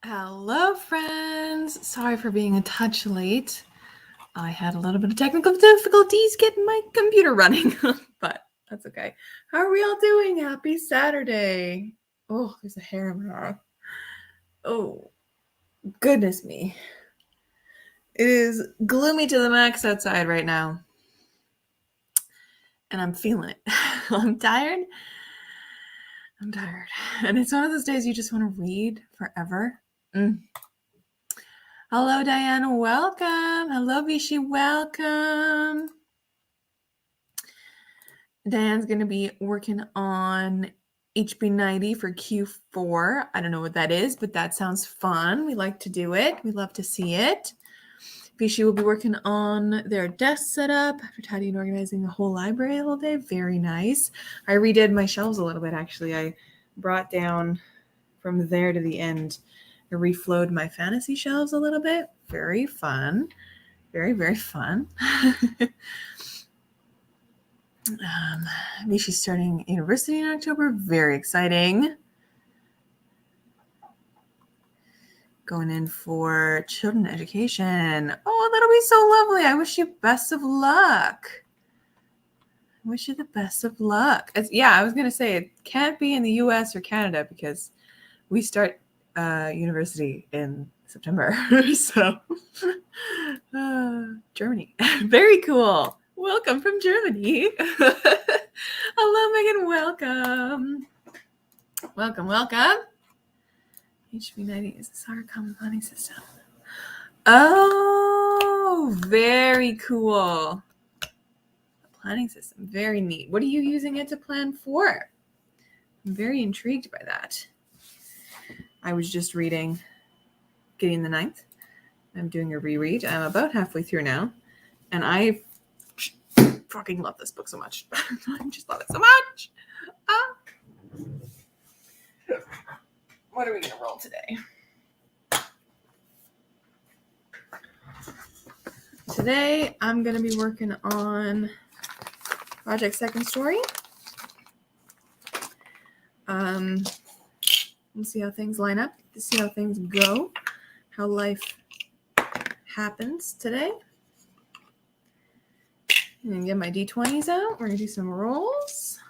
Hello, friends. Sorry for being a touch late. I had a little bit of technical difficulties getting my computer running, but that's okay. How are we all doing? Happy Saturday. Oh, there's a hair in my eye. Oh, goodness me. It is gloomy to the max outside right now, and I'm feeling it. I'm tired. And it's one of those days you just want to read forever. Hello, Diane. Welcome. Hello, Vichy. Welcome. Diane's going to be working on HB90 for Q4. I don't know what that is, but that sounds fun. We like to do it. We love to see it. Vichy will be working on their desk setup after Chatty and organizing the whole library all day. Very nice. I redid my shelves a little bit, actually. I brought down from there to the end. I reflowed my fantasy shelves a little bit. Very fun. Very, very fun. She's starting university in October. Very exciting. Going in for children education. Oh, that'll be so lovely. I wish you best of luck. I wish you the best of luck. I was going to say it can't be in the US or Canada because we start university in September. So, Germany. Very cool. Welcome from Germany. Hello, Megan. Welcome. Welcome. HB90 is our common planning system. Oh, very cool. A planning system. Very neat. What are you using it to plan for? I'm very intrigued by that. I was just reading Getting the Ninth. I'm doing a reread. I'm about halfway through now. And I fucking love this book so much. I just love it so much. What are we going to roll today? Today, I'm going to be working on Project Second Story. We'll see how things line up, see how things go, how life happens today. I'm going to get my D20s out. We're going to do some rolls.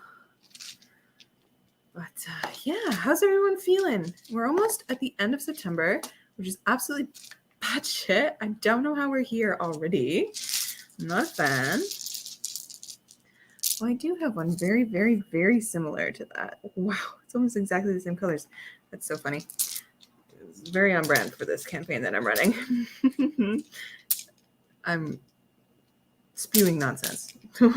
But how's everyone feeling? We're almost at the end of September, which is absolutely bad shit. I don't know how we're here already. I'm not a fan. Well, I do have one very, very, very similar to that. Wow, it's almost exactly the same colors. That's so funny. It's very on brand for this campaign that I'm running. I'm spewing nonsense. I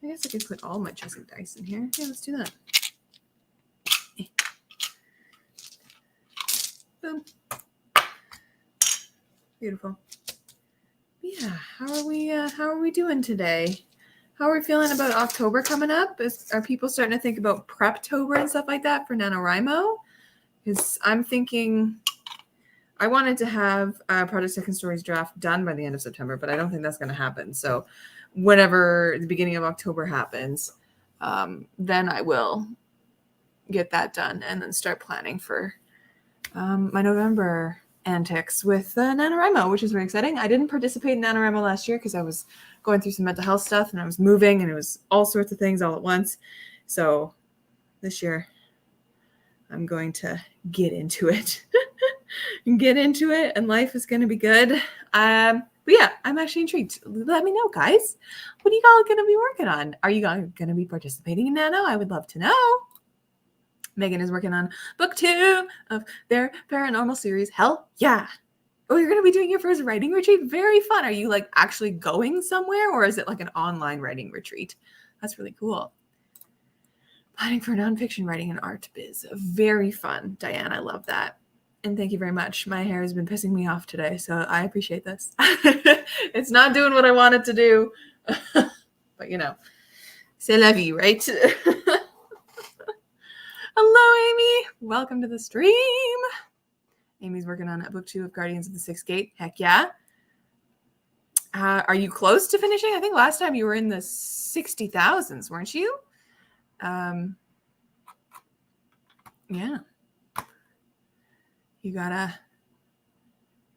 guess I could put all my chess of dice in here. Yeah, let's do that. Boom. Beautiful. Yeah, how are we doing today? How are we feeling about October coming up? Are people starting to think about Preptober and stuff like that for NaNoWriMo? Because I'm thinking I wanted to have Project Second Story's draft done by the end of September, but I don't think that's going to happen. So whenever the beginning of October happens, then I will get that done and then start planning for my November antics with NaNoWriMo, which is very exciting. I didn't participate in NaNoWriMo last year because I was going through some mental health stuff and I was moving and it was all sorts of things all at once. So this year I'm going to get into it. And life is going to be good. But yeah, I'm actually intrigued. Let me know, guys. What are you all going to be working on? Are you going to be participating in Nano? I would love to know. Megan is working on book 2 of their paranormal series. Hell yeah. Oh, you're going to be doing your first writing retreat? Very fun. Are you like actually going somewhere or is it like an online writing retreat? That's really cool. Planning for nonfiction writing and art biz. Very fun. Diane, I love that. And thank you very much. My hair has been pissing me off today, so I appreciate this. It's not doing what I want it to do. But you know, c'est la vie, right? Hello, Amy. Welcome to the stream. Amy's working on book 2 of Guardians of the Sixth Gate. Heck yeah. Are you close to finishing? I think last time you were in the 60,000s, weren't you? Yeah.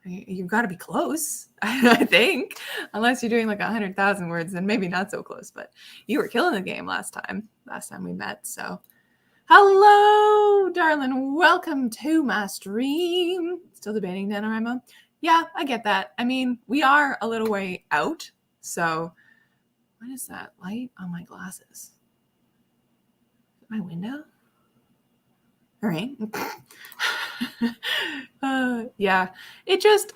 You've got to be close, I think, unless you're doing like 100,000 words, then maybe not so close, but you were killing the game last time we met. So hello, darling. Welcome to my stream. Still debating NaNoWriMo. Yeah, I get that. I mean, we are a little way out. So what is that light on my glasses? My window? All right. Yeah,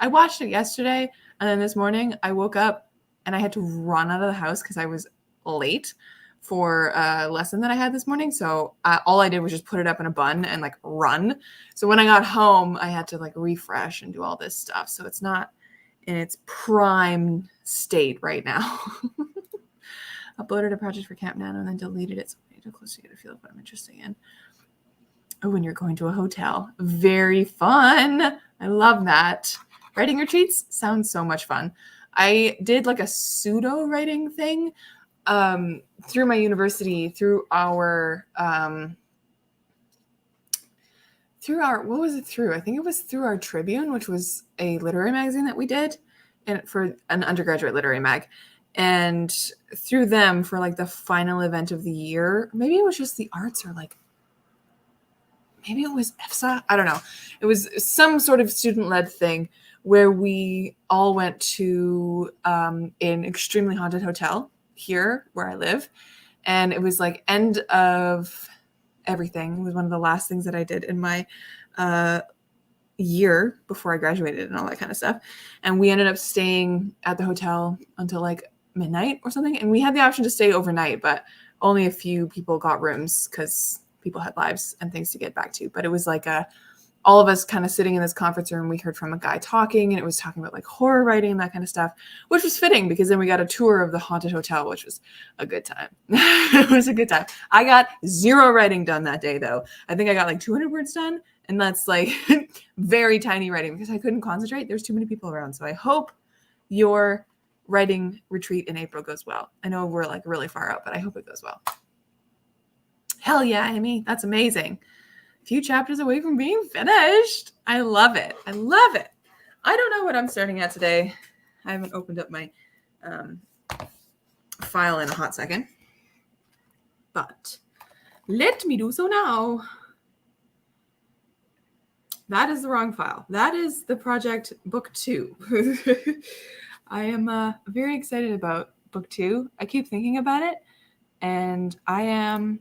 I watched it yesterday, and then this morning I woke up and I had to run out of the house because I was late for a lesson that I had this morning. So all I did was just put it up in a bun and like run. So when I got home, I had to like refresh and do all this stuff. So it's not in its prime state right now. Uploaded a project for Camp Nano and then deleted it. So I need to close to get a feel of what I'm interested in. Oh, when you're going to a hotel. Very fun. I love that. Writing retreats sounds so much fun. I did like a pseudo writing thing through my university, through our, what was it through? I think it was through our Tribune, which was a literary magazine that we did and for an undergraduate literary mag. And through them for like the final event of the year, maybe it was just the arts or like, maybe it was EFSA. I don't know. It was some sort of student-led thing where we all went to an extremely haunted hotel here where I live. And it was like end of everything. It was one of the last things that I did in my year before I graduated and all that kind of stuff. And we ended up staying at the hotel until like midnight or something. And we had the option to stay overnight, but only a few people got rooms because people had lives and things to get back to. But it was like all of us kind of sitting in this conference room. We heard from a guy talking, and it was talking about like horror writing and that kind of stuff, which was fitting because then we got a tour of the haunted hotel, which was a good time. It was a good time. I got 0 writing done that day, though. I think I got like 200 words done, and that's like very tiny writing because I couldn't concentrate. There's too many people around. So I hope your writing retreat in April goes well. I know we're like really far out, but I hope it goes well. Hell yeah, Amy. That's amazing. A few chapters away from being finished. I love it. I love it. I don't know what I'm starting at today. I haven't opened up my file in a hot second. But let me do so now. That is the wrong file. That is the project book 2. I am very excited about book 2. I keep thinking about it, and I am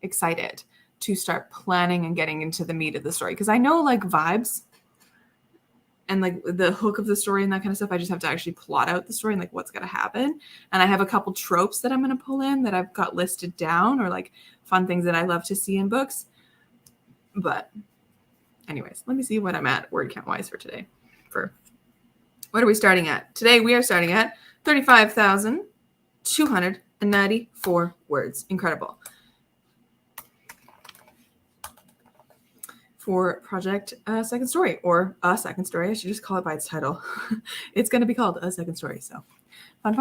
excited to start planning and getting into the meat of the story because I know like vibes and like the hook of the story and that kind of stuff. I just have to actually plot out the story and like what's going to happen. And I have a couple tropes that I'm going to pull in that I've got listed down, or like fun things that I love to see in books. But anyways, let me see what I'm at word count wise for today. For what are we starting at? Today we are starting at 35,294 words. Incredible. For project second story, or a second story. I should just call it by its title. It's going to be called A Second Story. So fun.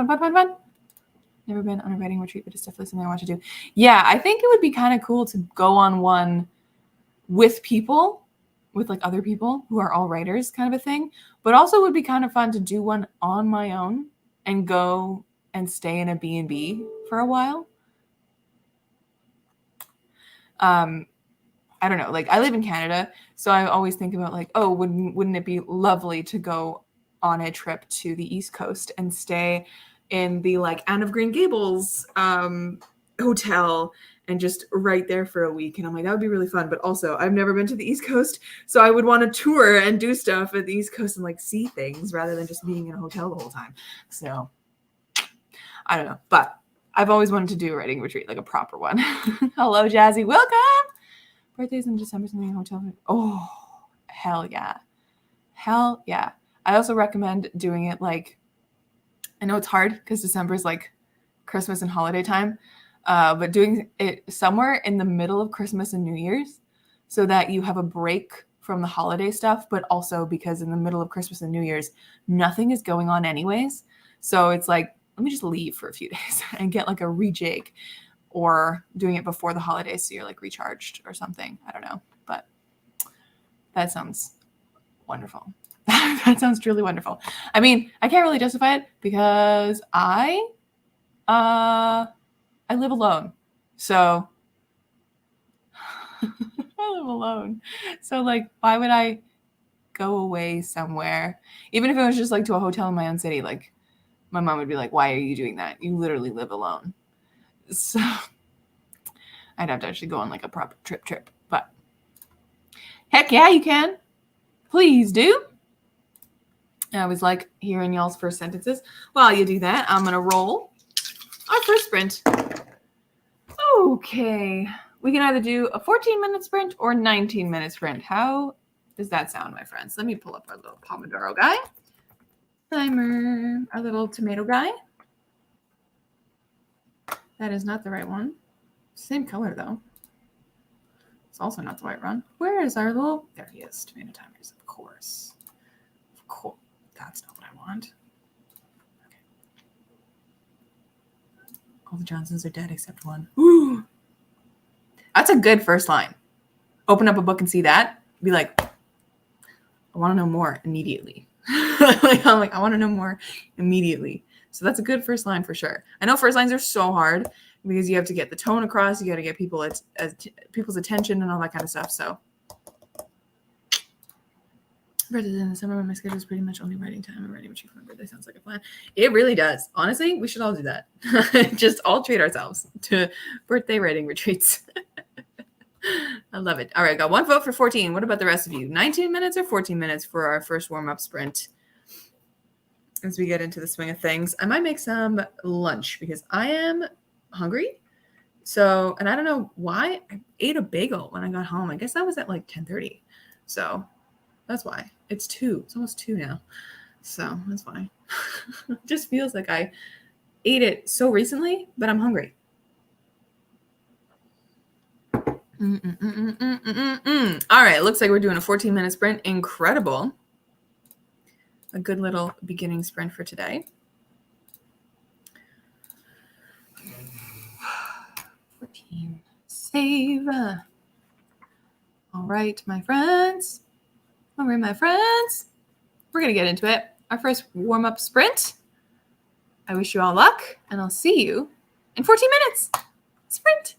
Never been on a writing retreat, but it's definitely something I want to do. Yeah, I think it would be kind of cool to go on one with people, with like other people who are all writers kind of a thing. But also it would be kind of fun to do one on my own and go and stay in a B&B for a while. I don't know, like I live in Canada, so I always think about like, oh, wouldn't it be lovely to go on a trip to the East Coast and stay in the like Anne of Green Gables hotel and just write there for a week. And I'm like, that would be really fun. But also I've never been to the East Coast, so I would want to tour and do stuff at the East Coast and like see things rather than just being in a hotel the whole time. So I don't know, but I've always wanted to do a writing retreat, like a proper one. Hello, Jazzy. Welcome. Birthdays in December, something in a hotel. Oh, hell yeah. Hell yeah. I also recommend doing it like, I know it's hard because December is like Christmas and holiday time, but doing it somewhere in the middle of Christmas and New Year's so that you have a break from the holiday stuff, but also because in the middle of Christmas and New Year's, nothing is going on anyways. So it's like, let me just leave for a few days and get like a rejig. or doing it before the holidays so you're like recharged or something. I don't know, but that sounds wonderful. That sounds truly wonderful. I mean, I can't really justify it because I live alone. So I live alone. So like, why would I go away somewhere? Even if it was just like to a hotel in my own city, like my mom would be like, why are you doing that? You literally live alone. So I'd have to actually go on like a proper trip. But heck yeah, you can. Please do. I always like hearing y'all's first sentences. While you do that, I'm going to roll our first sprint. Okay. We can either do a 14-minute sprint or 19-minute sprint. How does that sound, my friends? Let me pull up our little Pomodoro guy. Timer. Our little tomato guy. That is not the right one. Same color, though. It's also not the right one. Where is our little... There he is. Tomato timers, of course. Of course. That's not what I want. Okay. All the Johnsons are dead except one. Ooh. That's a good first line. Open up a book and see that. Be like, I want to know more immediately. I'm like, I want to know more immediately. So that's a good first line for sure. I know first lines are so hard because you have to get the tone across. You got to get people's attention and all that kind of stuff. So rather than the summer when my schedule is pretty much only writing time and writing retreat for my birthday sounds like a plan. It really does. Honestly, we should all do that. Just all treat ourselves to birthday writing retreats. I love it. All right, got one vote for 14. What about the rest of you? 19 minutes or 14 minutes for our first warm-up sprint? As we get into the swing of things, I might make some lunch because I am hungry. So, and I don't know why. I ate a bagel when I got home. I guess that was at like 10:30. So that's why. It's 2. It's almost 2 now. So that's why. It just feels like I ate it so recently, but I'm hungry. All right, looks like we're doing a 14-minute sprint. Incredible. A good little beginning sprint for today. 14. Save. All right, my friends. All right, my friends. We're going to get into it. Our first warm-up sprint. I wish you all luck, and I'll see you in 14 minutes. Sprint.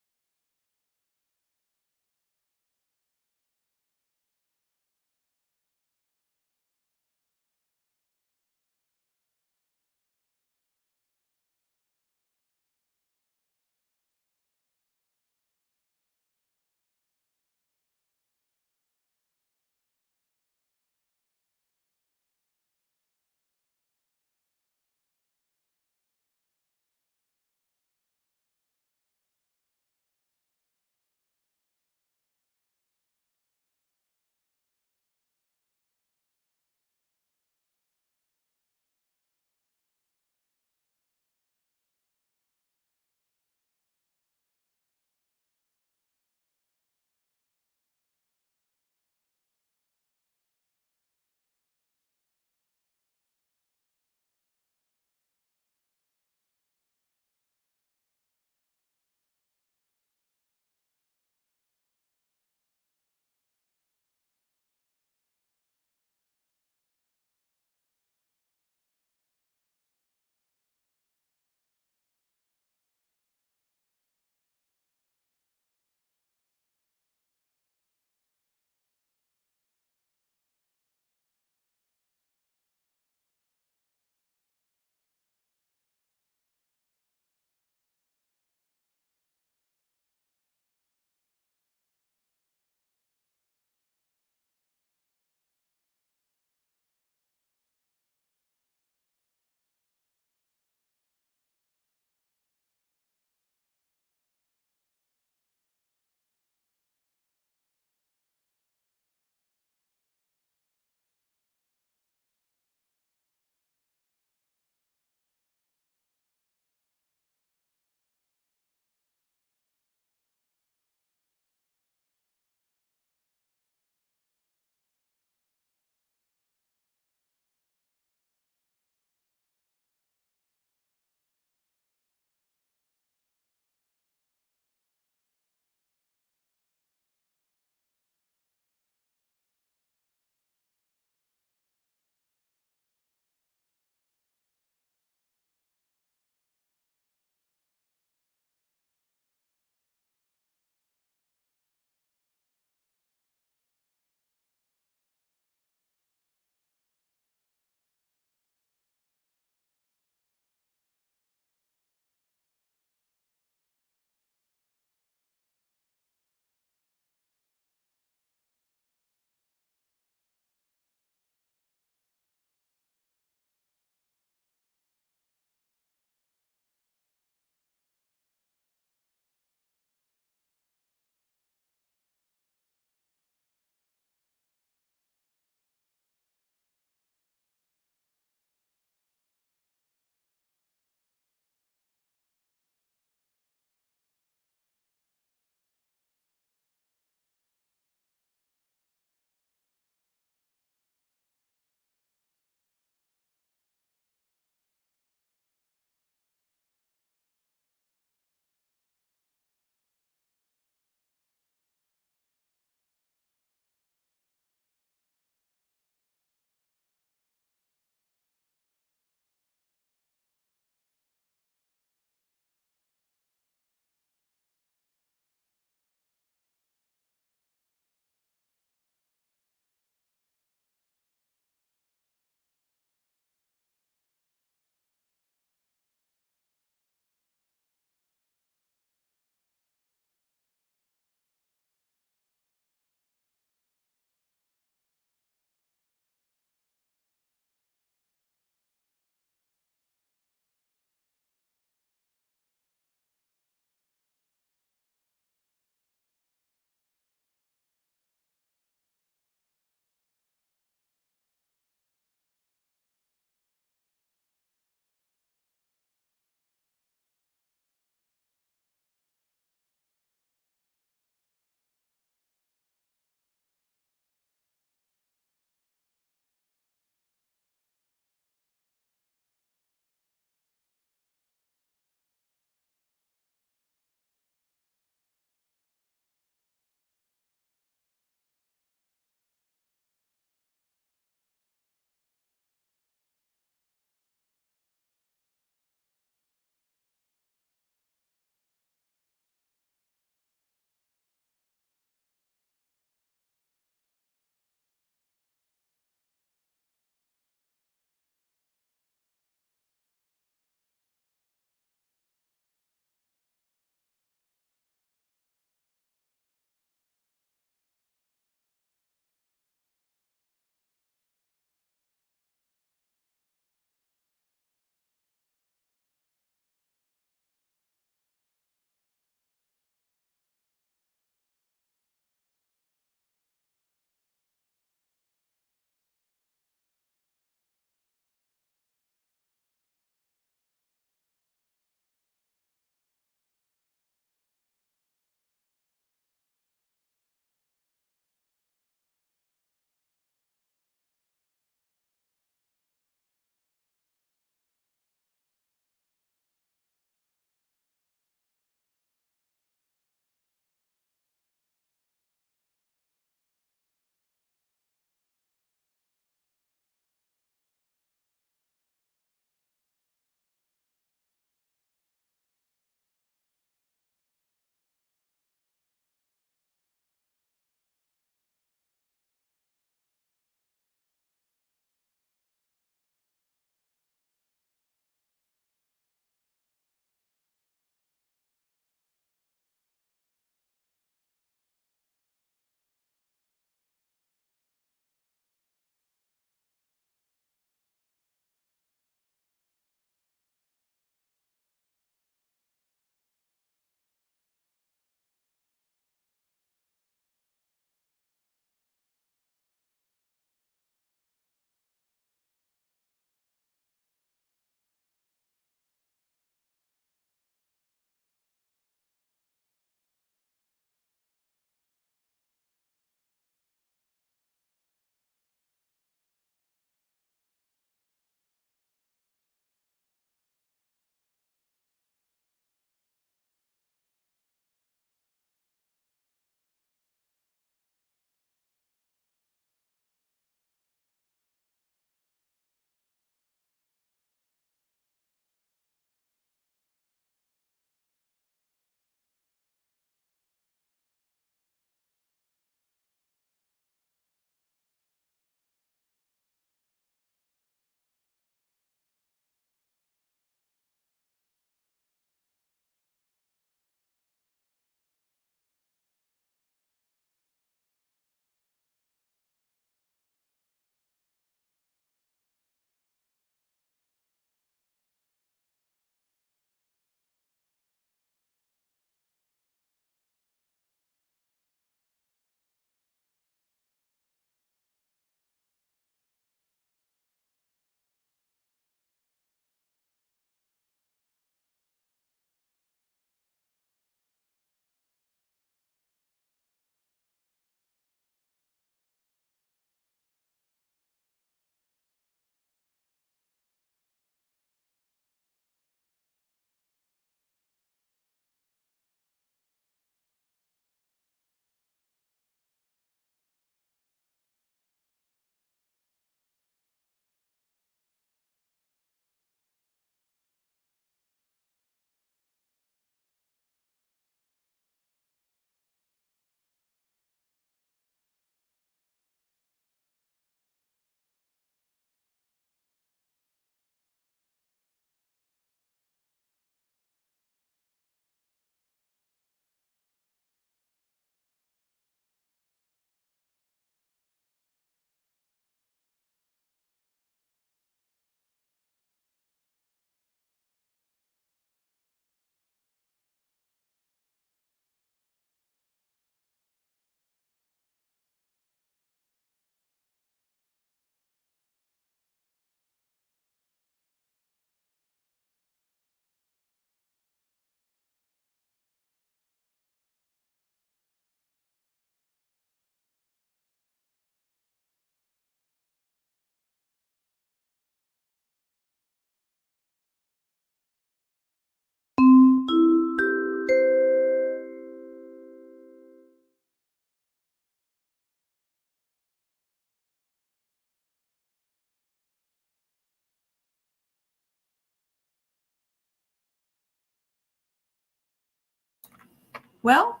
Well,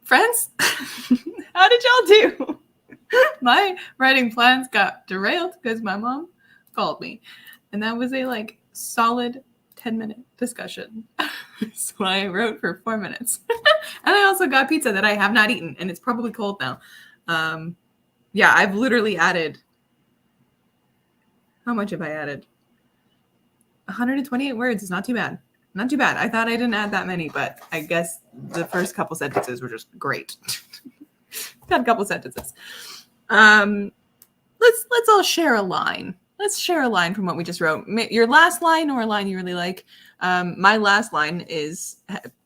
friends, how did y'all do? My writing plans got derailed because my mom called me. And that was a solid 10-minute discussion. So I wrote for 4 minutes. And I also got pizza that I have not eaten, and it's probably cold now. Yeah, I've literally added. How much have I added? 128 words is not too bad. Not too bad. I thought I didn't add that many, but I guess the first couple sentences were just great. Got a couple sentences. Let's all share a line. Let's share a line from what we just wrote. Your last line or a line you really like. My last line is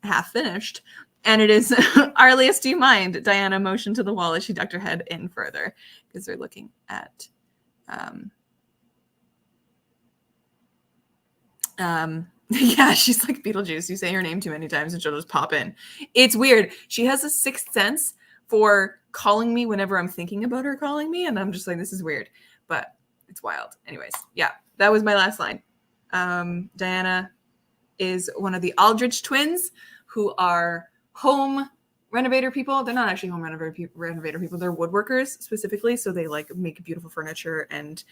half finished, and it is, Arlias, do you mind? Diana motioned to the wall as she ducked her head in further because they're looking at yeah, she's like Beetlejuice. You say her name too many times and she'll just pop in. It's weird. She has a sixth sense for calling me whenever I'm thinking about her calling me, and I'm just like, this is weird, but it's wild. Anyways, yeah, that was my last line. Diana is one of the Aldrich twins who are home renovator people. They're not actually home renovator people. They're woodworkers specifically. So they make beautiful furniture and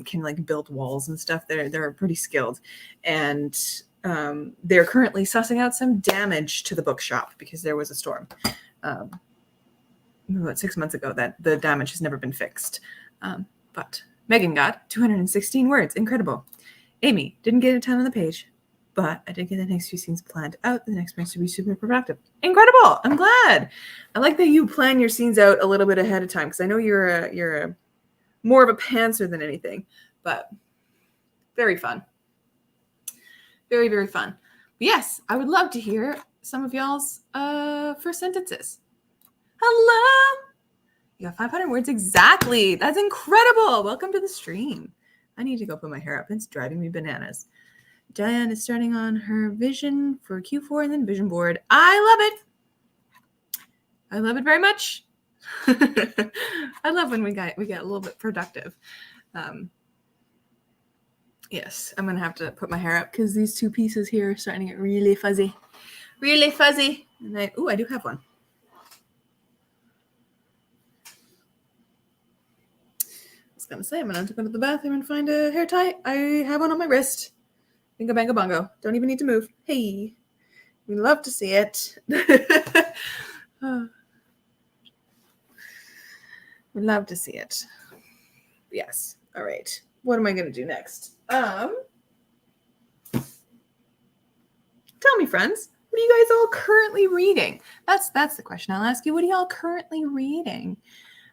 can build walls and stuff. They're pretty skilled. And they're currently sussing out some damage to the bookshop because there was a storm about 6 months ago that the damage has never been fixed. But Megan got 216 words. Incredible. Amy didn't get a ton on the page, but I did get the next few scenes planned out. The next one's to be super productive. Incredible. I'm glad. I like that you plan your scenes out a little bit ahead of time because I know you're a more of a pantser than anything, but very fun. Very, very fun. But yes, I would love to hear some of y'all's first sentences. Hello. You got 500 words exactly. That's incredible. Welcome to the stream. I need to go put my hair up. It's driving me bananas. Diane is starting on her vision for Q4 and then vision board. I love it. I love it very much. I love when we get a little bit productive. Yes, I'm gonna have to put my hair up because these two pieces here are starting to get really fuzzy. Really fuzzy. And I do have one. I was gonna say I'm gonna have to go to the bathroom and find a hair tie. I have one on my wrist. Bingo bango bongo. Don't even need to move. Hey, we love to see it. We love to see it. Yes. All right. What am I going to do next? Tell me, friends. What are you guys all currently reading? That's the question I'll ask you. What are y'all currently reading?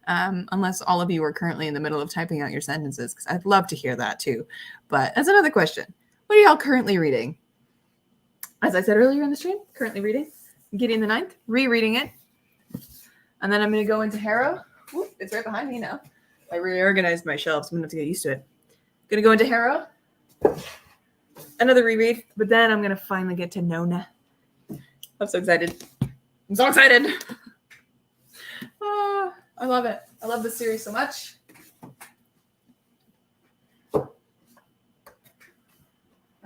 Unless all of you are currently in the middle of typing out your sentences, because I'd love to hear that too. But that's another question. What are y'all currently reading? As I said earlier in the stream, currently reading Gideon the Ninth, rereading it. And then I'm going to go into Harrow. Whoop, it's right behind me now. I reorganized my shelves. I'm going to have to get used to it. Going to go into Harrow. Another reread. But then I'm going to finally get to Nona. I'm so excited. I'm so excited. I love it. I love this series so much.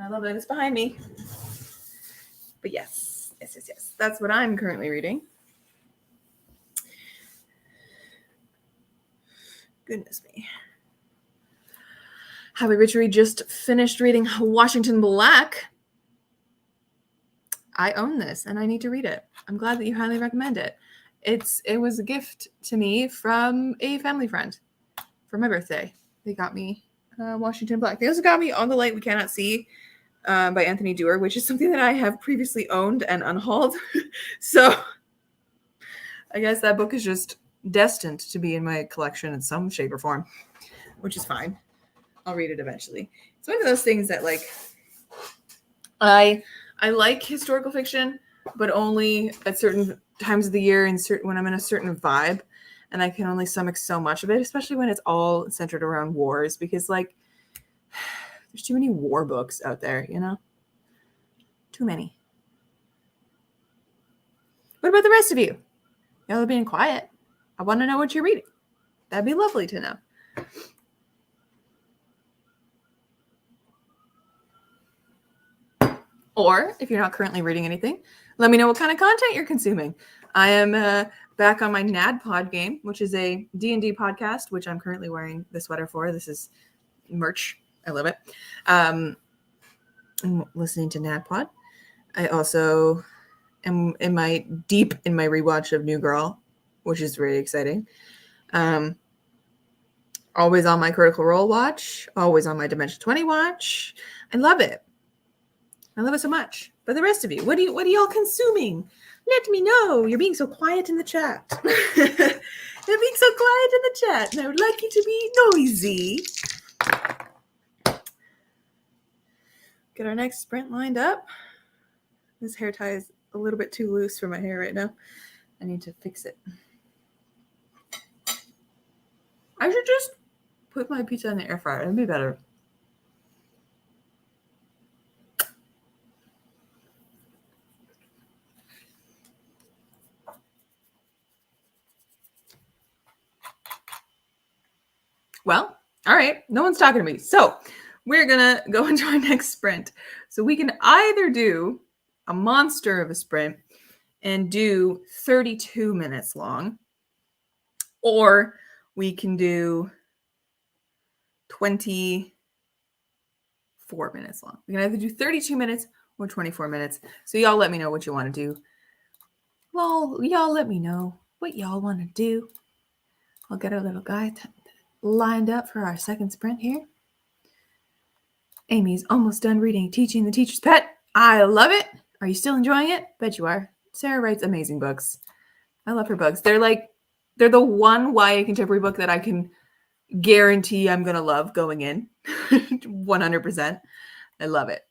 I love that it's behind me. But yes. That's what I'm currently reading. Goodness me. Howie Richery just finished reading Washington Black. I own this and I need to read it. I'm glad that you highly recommend it. It was a gift to me from a family friend for my birthday. They got me Washington Black. They also got me On the Light We Cannot See by Anthony Doerr, which is something that I have previously owned and unhauled. So I guess that book is just destined to be in my collection in some shape or form, which is fine. I'll read it eventually. It's one of those things that I like historical fiction, but only at certain times of the year and when I'm in a certain vibe, and I can only stomach so much of it, especially when it's all centered around wars, because there's too many war books out there, Too many. What about the rest of you? Y'all are being quiet. I want to know what you're reading. That'd be lovely to know. Or if you're not currently reading anything, let me know what kind of content you're consuming. I am back on my NADPod game, which is a D&D podcast, which I'm currently wearing the sweater for. This is merch. I love it. I'm listening to NADPod. I also am deep in my rewatch of New Girl, which is really exciting. Always on my Critical Role watch, always on my Dimension 20 watch. I love it. I love it so much. But the rest of you, what are y'all consuming? Let me know. You're being so quiet in the chat. You're being so quiet in the chat, and I would like you to be noisy. Get our next sprint lined up. This hair tie is a little bit too loose for my hair right now. I need to fix it. I should just put my pizza in the air fryer. It'd be better. Well, all right. No one's talking to me. So we're going to go into our next sprint. So we can either do a monster of a sprint and do 32 minutes long, or we can do 24 minutes long. We can either do 32 minutes or 24 minutes. So y'all let me know what you want to do. Well, y'all let me know what y'all want to do. I'll get our little guy lined up for our second sprint here. Amy's almost done reading Teaching the Teacher's Pet. I love it. Are you still enjoying it? Bet you are. Sarah writes amazing books. I love her books. They're the one YA contemporary book that I can guarantee I'm going to love going in. 100%. I love it.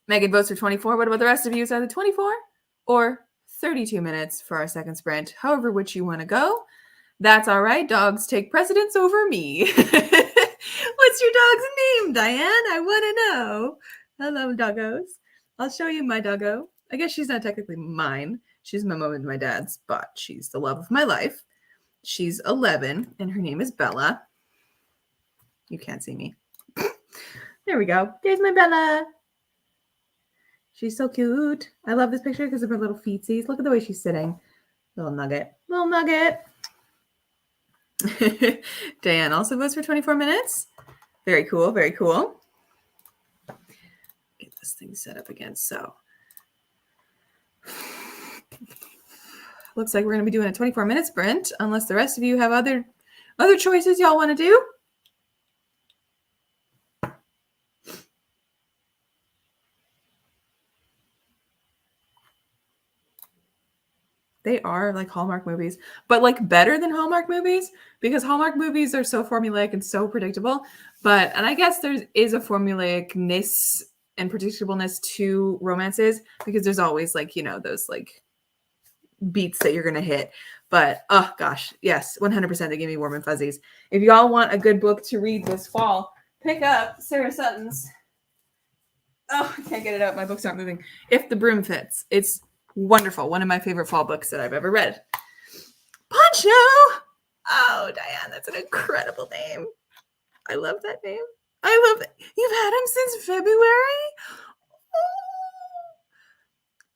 Megan votes for 24. What about the rest of you? Is either 24 or 32 minutes for our second sprint? However which you want to go. That's all right. Dogs take precedence over me. What's your dog's name, Diane? I want to know. I love doggos. I'll show you my doggo. I guess she's not technically mine. She's my mom and my dad's, but she's the love of my life. She's 11, and her name is Bella. You can't see me. There we go. There's my Bella. She's so cute. I love this picture because of her little feetsies. Look at the way she's sitting. Little nugget. Little nugget. Diane also votes for 24 minutes. Very cool. Very cool. Get this thing set up again. So looks like we're going to be doing a 24-minute sprint unless the rest of you have other choices y'all want to do. They are like Hallmark movies, but like better than Hallmark movies because Hallmark movies are so formulaic and so predictable. And I guess there is a formulaicness and predictableness to romances because there's always like, those like beats that you're going to hit. But oh gosh, yes, 100% they give me warm and fuzzies. If y'all want a good book to read this fall, pick up Sarah Sutton's. Oh, I can't get it out. My books aren't moving. If the Broom Fits. It's wonderful. One of my favorite fall books that I've ever read. Poncho! Oh, Diane, that's an incredible name. I love that name. I love it. You've had him since February? Oh.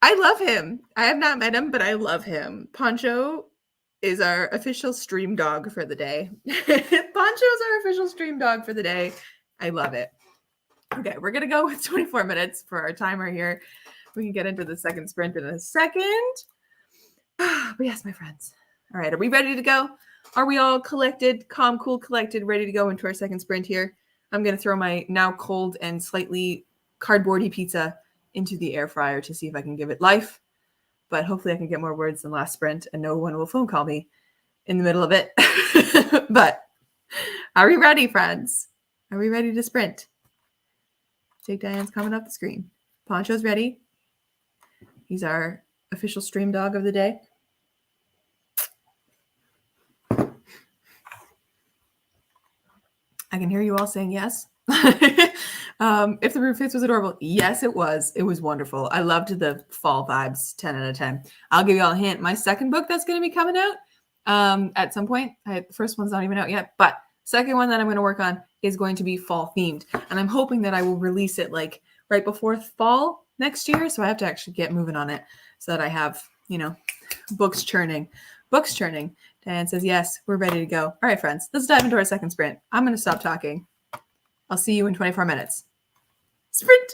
I love him. I have not met him, but I love him. Poncho is our official stream dog for the day. Poncho's our official stream dog for the day. I love it. Okay, we're going to go with 24 minutes for our timer here. We can get into the second sprint in a second. But yes, my friends. All right, are we ready to go? Are we all collected, calm, cool, collected, ready to go into our second sprint here? I'm going to throw my now cold and slightly cardboardy pizza into the air fryer to see if I can give it life. But hopefully I can get more words than last sprint and no one will phone call me in the middle of it. But are we ready, friends? Are we ready to sprint? Jake Diane's coming up the screen. Poncho's ready. He's our official stream dog of the day. I can hear you all saying yes. If the Broom Fits was adorable, yes, it was. It was wonderful. I loved the fall vibes, 10 out of 10. I'll give you all a hint. My second book that's going to be coming out at some point. The first one's not even out yet, but second one that I'm going to work on is going to be fall themed. And I'm hoping that I will release it like right before fall next year. So I have to actually get moving on it so that I have, books churning. Books churning. Diane says, yes, we're ready to go. All right, friends, let's dive into our second sprint. I'm going to stop talking. I'll see you in 24 minutes. Sprint.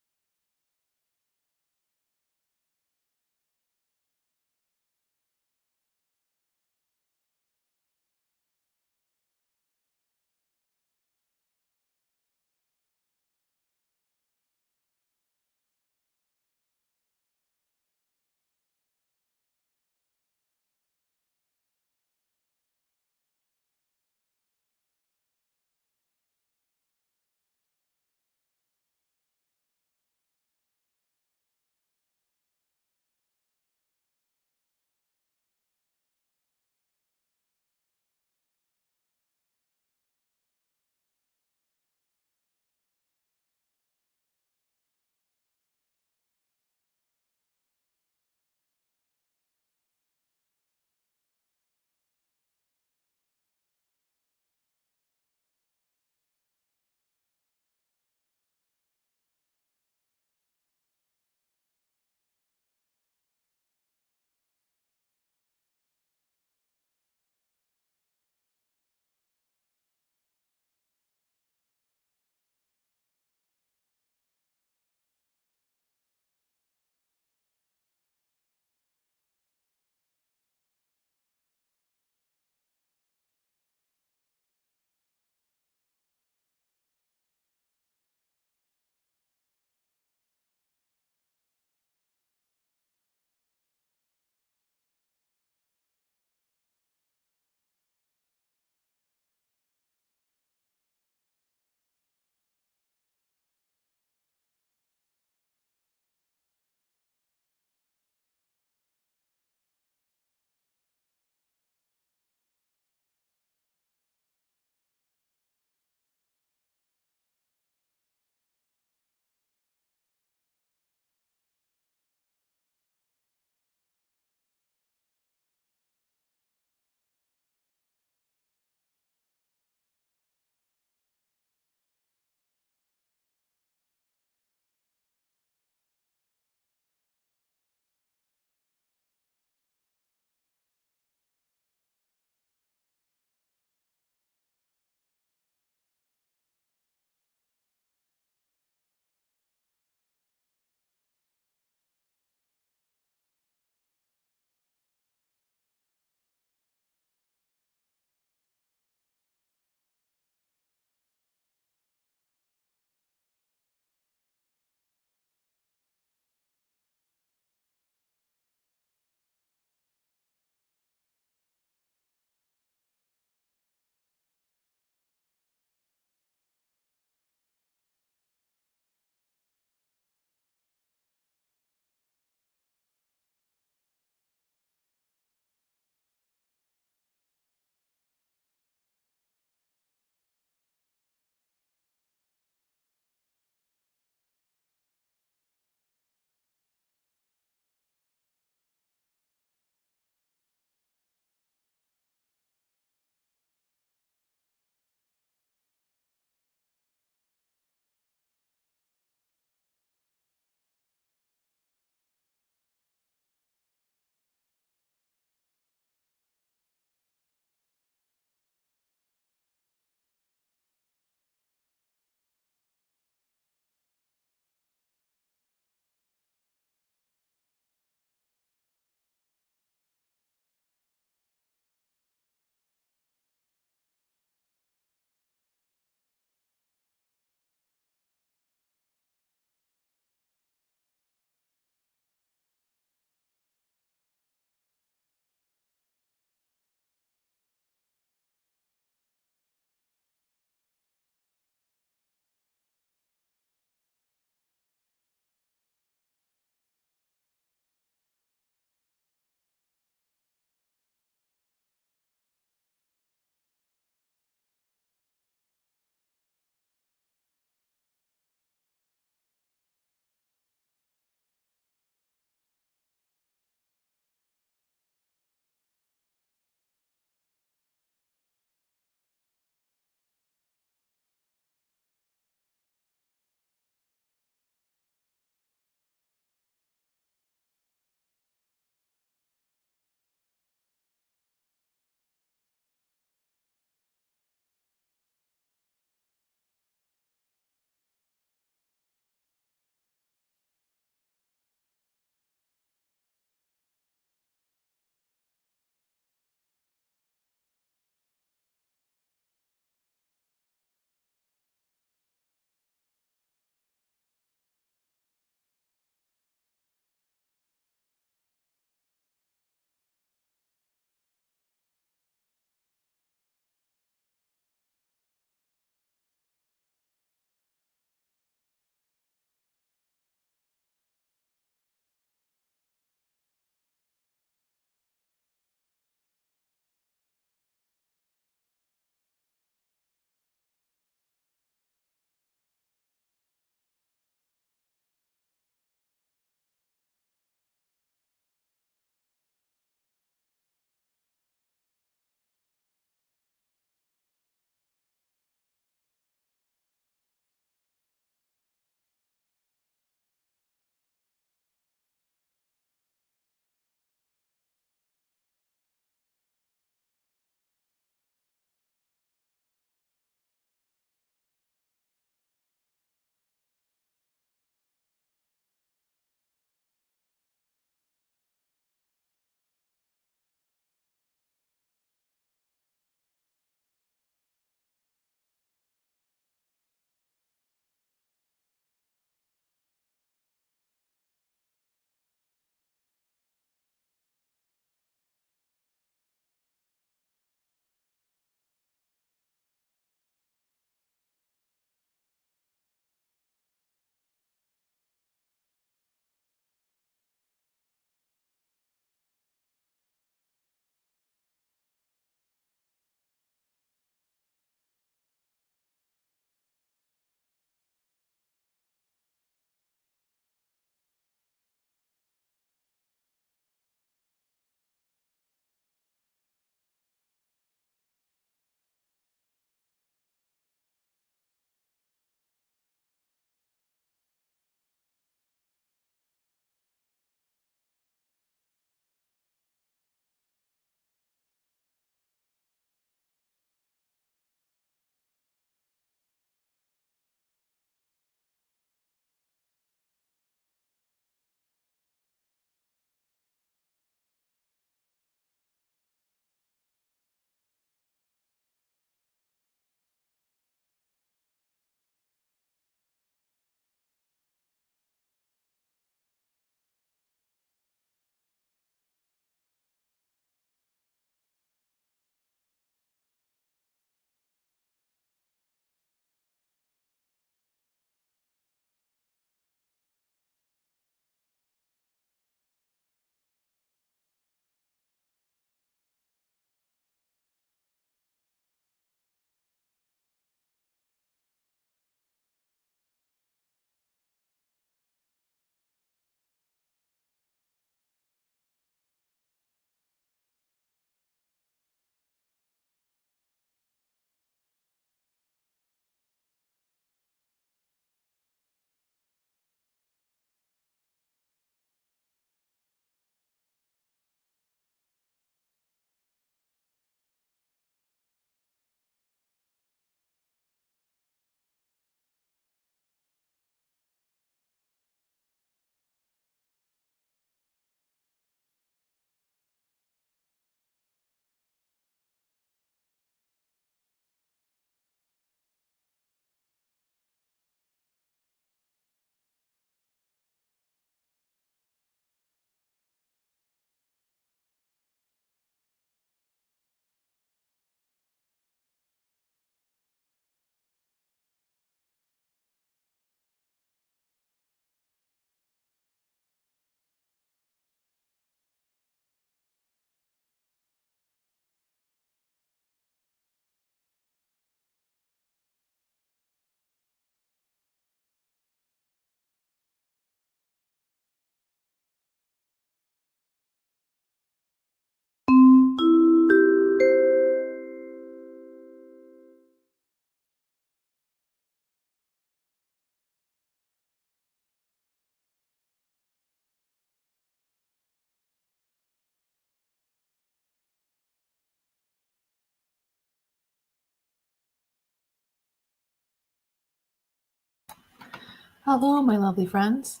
Hello, my lovely friends.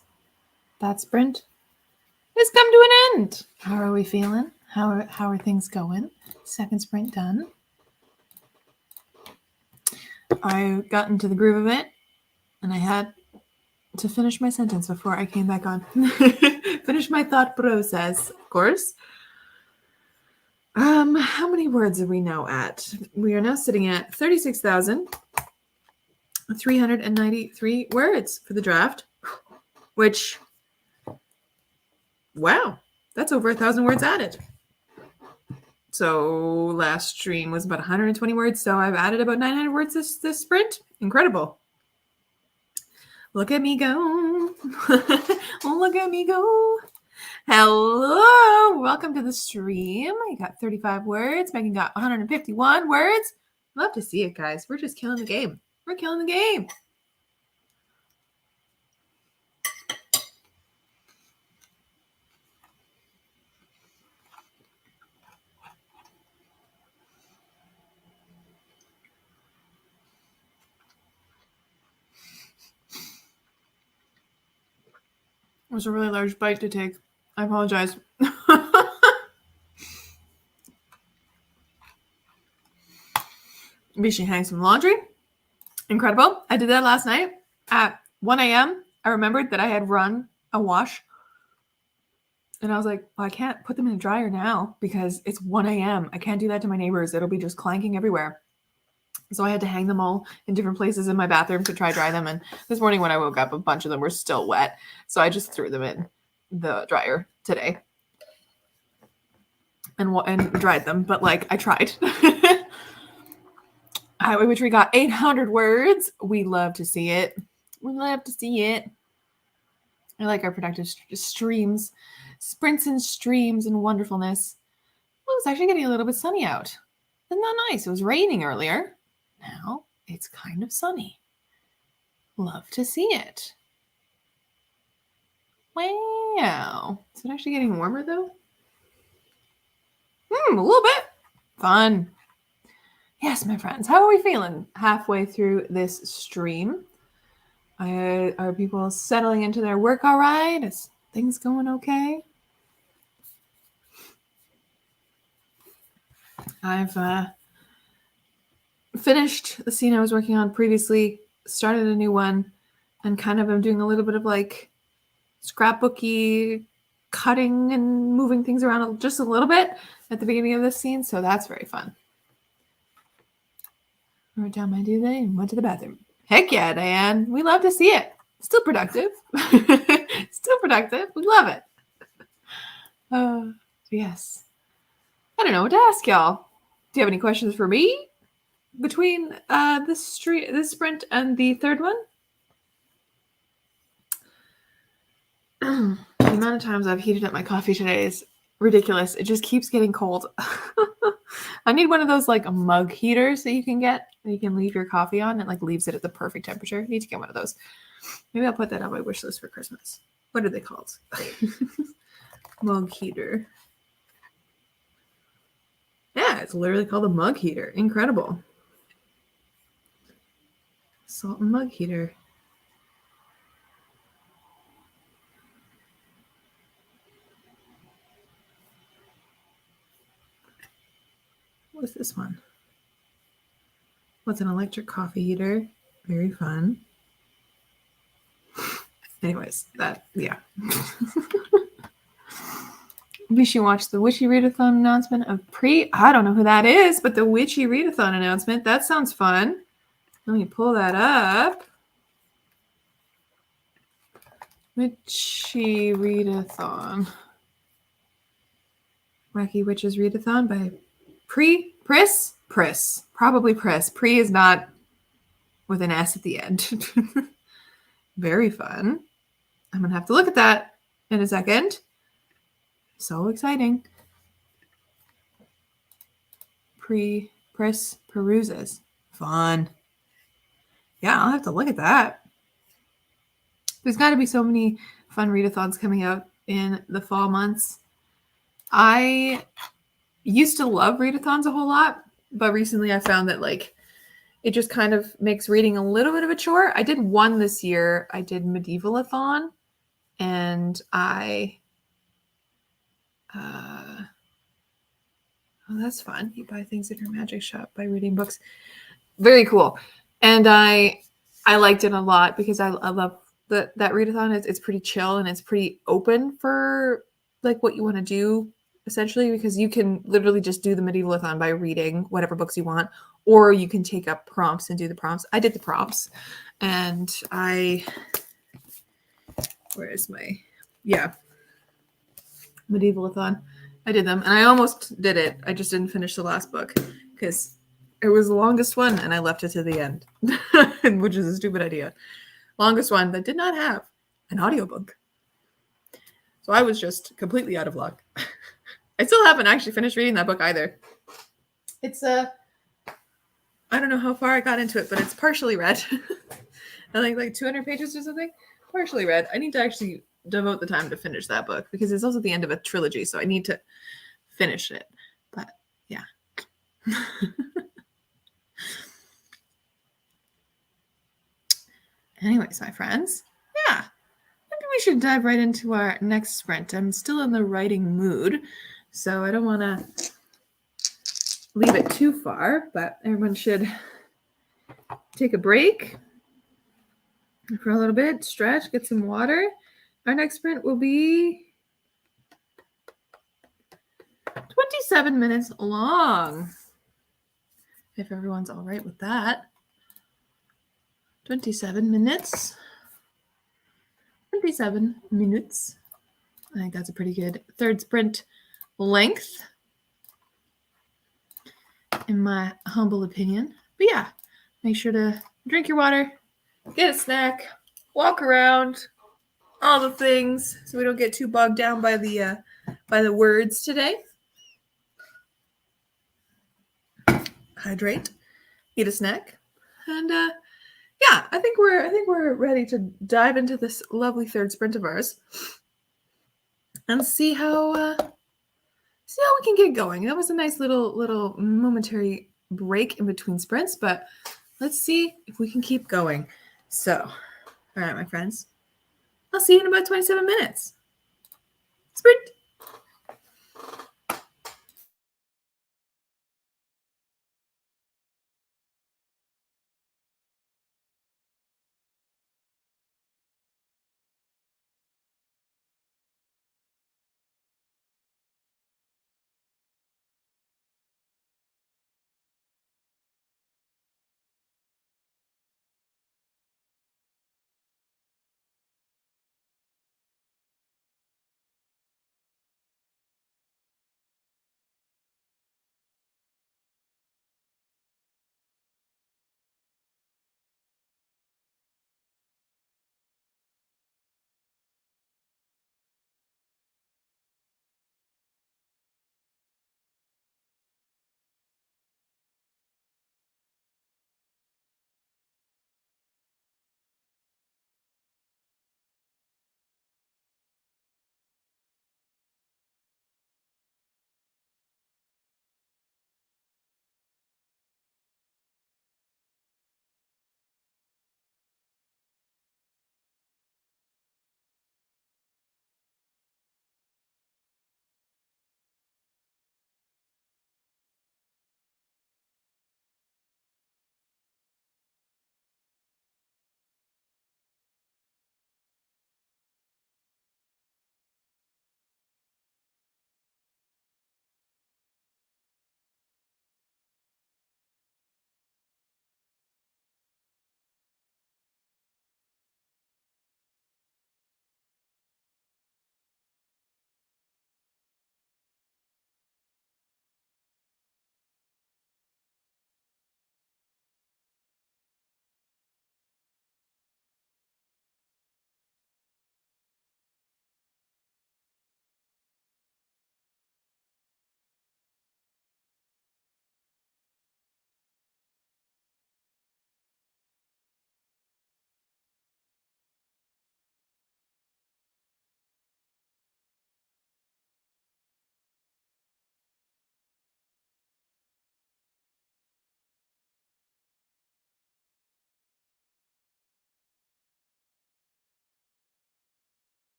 That sprint has come to an end. How are we feeling? How are things going? Second sprint done. I got into the groove of it, and I had to finish my sentence before I came back on. Finish my thought process, of course. How many words are we now at? We are now sitting at 36,393 words for the draft, which, wow, that's over 1,000 words added. So last stream was about 120 words, so I've added about 900 words this sprint. Incredible. Look at me go. Look at me go. Hello, welcome to the stream. I got 35 words. Megan got 151 words. Love to see it, guys. We're just killing the game. We're killing the game. It was a really large bite to take. I apologize. We should hang some laundry. Incredible. I did that last night at 1 a.m. I remembered that I had run a wash. And I was like, well, I can't put them in the dryer now because it's 1 a.m. I can't do that to my neighbors. It'll be just clanking everywhere. So I had to hang them all in different places in my bathroom to try dry them. And this morning when I woke up, a bunch of them were still wet. So I just threw them in the dryer today and dried them. But like I tried. Highway Witchery got 800 words. We love to see it. We love to see it. I like our productive streams, sprints and streams and wonderfulness. Well, it's actually getting a little bit sunny out. Isn't that nice? It was raining earlier. Now it's kind of sunny. Love to see it. Wow. Is it actually getting warmer though? A little bit. Fun. Yes, my friends. How are we feeling halfway through this stream? Are people settling into their work all right? Is things going okay? I've finished the scene I was working on previously, started a new one, and kind of am doing a little bit of like scrapbooky cutting and moving things around just a little bit at the beginning of this scene, so that's very fun. I wrote down my due date and went to the bathroom. Heck yeah, Diane. We love to see it. Still productive. Still productive. We love it. Yes. I don't know what to ask y'all. Do you have any questions for me between this sprint and the third one? The amount of times I've heated up my coffee today is ridiculous. It just keeps getting cold. I need one of those like mug heaters that you can get. That you can leave your coffee on. It like leaves it at the perfect temperature. I need to get one of those. Maybe I'll put that on my wish list for Christmas. What are they called? Mug heater. Yeah, it's literally called a mug heater. Incredible. Salt and mug heater. What's this one? What's an electric coffee heater? Very fun. Anyways, yeah. We should watch the Witchy Readathon announcement of I don't know who that is, but the Witchy Readathon announcement. That sounds fun. Let me pull that up. Witchy Readathon. Wacky Witches Readathon by Priss. Probably Priss. Pre is not with an S at the end. Very fun. I'm going to have to look at that in a second. So exciting. Priss peruses. Fun. Yeah, I'll have to look at that. There's got to be so many fun readathons coming out in the fall months. I used to love readathons a whole lot, but recently I found that like it just kind of makes reading a little bit of a chore. I did one this year. I did Medievalathon, and oh, that's fun. You buy things in your magic shop by reading books. Very cool. And I liked it a lot because I love that readathon. It's pretty chill and it's pretty open for like what you want to do essentially, because you can literally just do the Medievalathon by reading whatever books you want, or you can take up prompts and do the prompts. I did the prompts, and where is my Medievalathon. I did them, and I almost did it. I just didn't finish the last book because it was the longest one, and I left it to the end, which is a stupid idea. Longest one that did not have an audiobook. So I was just completely out of luck. I still haven't actually finished reading that book either. It's I don't know how far I got into it, but it's partially read. I think like 200 pages or something. Partially read. I need to actually devote the time to finish that book because it's also the end of a trilogy, so I need to finish it. But yeah. Anyways, my friends, yeah, maybe we should dive right into our next sprint. I'm still in the writing mood, so I don't want to leave it too far, but everyone should take a break for a little bit, stretch, get some water. Our next sprint will be 27 minutes long, if everyone's all right with that. 27 minutes. 27 minutes. I think that's a pretty good third sprint length, in my humble opinion. But yeah, make sure to drink your water, get a snack, walk around, all the things, so we don't get too bogged down by the words today. Hydrate, eat a snack, and yeah, I think we're ready to dive into this lovely third sprint of ours and see how we can get going. That was a nice little momentary break in between sprints, but let's see if we can keep going. So, all right, my friends, I'll see you in about 27 minutes. Sprint.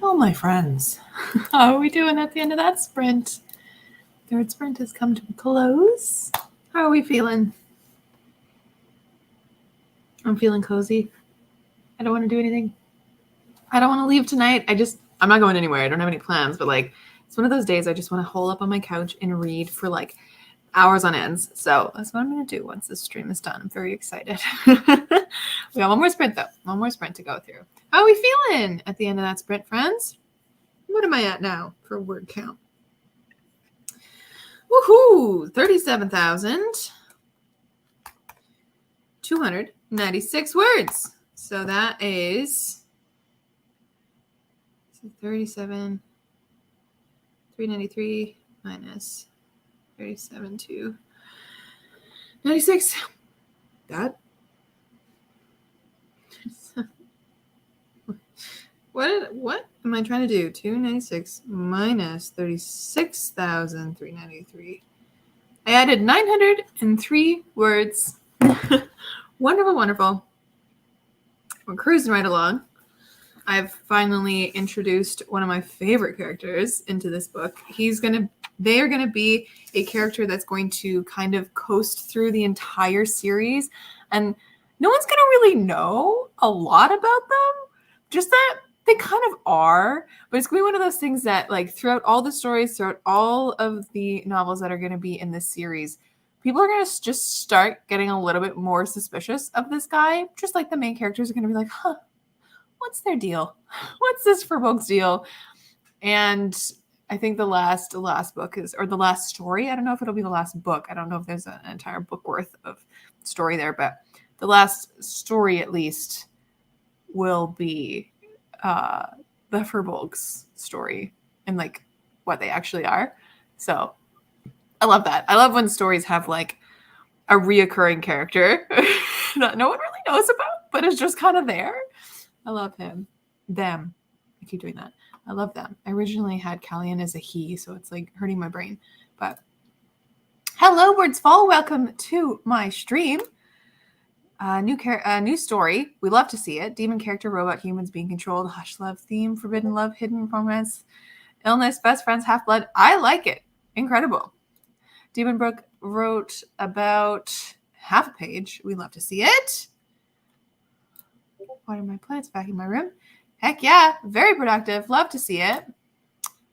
Oh, my friends, how are we doing at the end of that sprint? Third sprint has come to a close. How are we feeling? I'm feeling cozy. I don't want to do anything. I don't want to leave tonight. I'm not going anywhere. I don't have any plans, but like, it's one of those days I just want to hole up on my couch and read for like hours on ends. So that's what I'm going to do once this stream is done. I'm very excited. We got one more sprint though. One more sprint to go through. How are we feeling at the end of that sprint, friends? What am I at now for word count? Woohoo! 37,296 words. So that is 393 minus 37,296. That what am I trying to do? 296 minus 36,393. I added 903 words. Wonderful, wonderful. We're cruising right along. I've finally introduced one of my favorite characters into this book. They are gonna be a character that's going to kind of coast through the entire series, and no one's gonna really know a lot about them. Just that they kind of are, but it's going to be one of those things that, like, throughout all the stories, throughout all of the novels that are going to be in this series, people are going to just start getting a little bit more suspicious of this guy. Just like the main characters are going to be like, huh, what's their deal? What's this for folks' deal? And I think the last book or the last story. I don't know if it'll be the last book. I don't know if there's an entire book worth of story there, but the last story at least will be the Furbolg's story and like what they actually are. So I love that. I love when stories have like a reoccurring character that no one really knows about, but is just kind of there. I love him. Them. I keep doing that. I love them. I originally had Callian as a he, so it's like hurting my brain. But hello, Words Fall. Welcome to my stream. New story. We love to see it. Demon character, robot, humans being controlled. Hush love theme, forbidden love, hidden romance, illness, best friends, half blood. I like it. Incredible. Demon Brook wrote about half a page. We love to see it. What are my plants back in my room? Heck yeah. Very productive. Love to see it.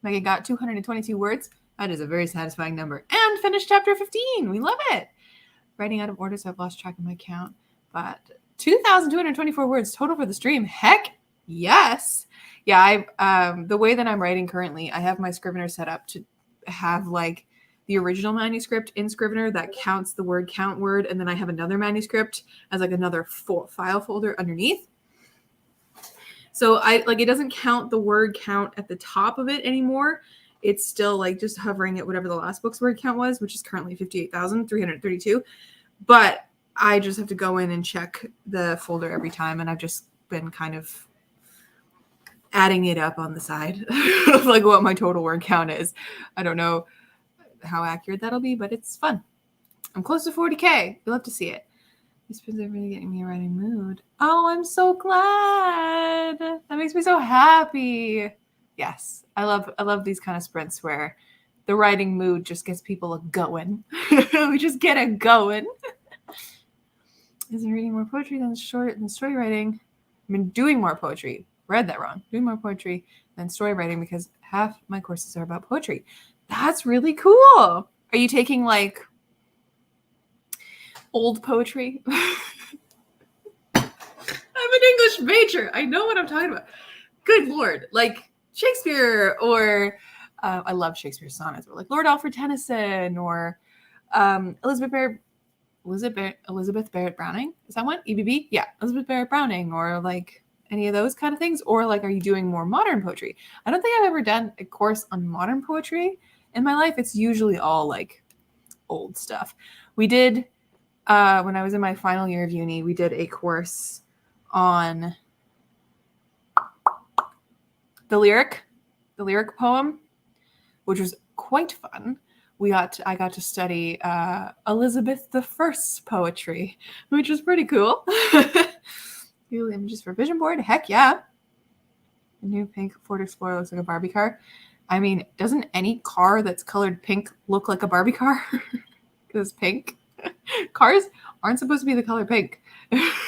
Megan got 222 words. That is a very satisfying number. And finished chapter 15. We love it. Writing out of order, so I've lost track of my count. But 2,224 words total for the stream. Heck yes. Yeah, the way that I'm writing currently, I have my Scrivener set up to have like the original manuscript in Scrivener that counts the word count word, and then I have another manuscript as like another file folder underneath. So it doesn't count the word count at the top of it anymore. It's still like just hovering at whatever the last book's word count was, which is currently 58,332. But I just have to go in and check the folder every time, and I've just been kind of adding it up on the side of like what my total word count is. I don't know how accurate that'll be, but it's fun. I'm close to 40K. You'll love to see it. These spins are really getting me in a writing mood. Oh, I'm so glad. That makes me so happy. Yes, I love these kind of sprints where the writing mood just gets people going. We just get it going. Isn't reading more poetry than story writing? I mean, doing more poetry. Read that wrong. Doing more poetry than story writing because half my courses are about poetry. That's really cool. Are you taking like old poetry? I'm an English major. I know what I'm talking about. Good Lord. Like Shakespeare or I love Shakespeare's sonnets, or like Lord Alfred Tennyson or Elizabeth Barrett Browning. Is that one? EBB? Yeah. Elizabeth Barrett Browning or like any of those kind of things. Or like, are you doing more modern poetry? I don't think I've ever done a course on modern poetry in my life. It's usually all like old stuff. We did, when I was in my final year of uni, we did a course on the lyric poem, which was quite fun. I got to study Elizabeth I's poetry, which was pretty cool. Google images for vision board. Heck yeah. The new pink Ford Explorer looks like a Barbie car. I mean, doesn't any car that's colored pink look like a Barbie car? Because it's pink. Cars aren't supposed to be the color pink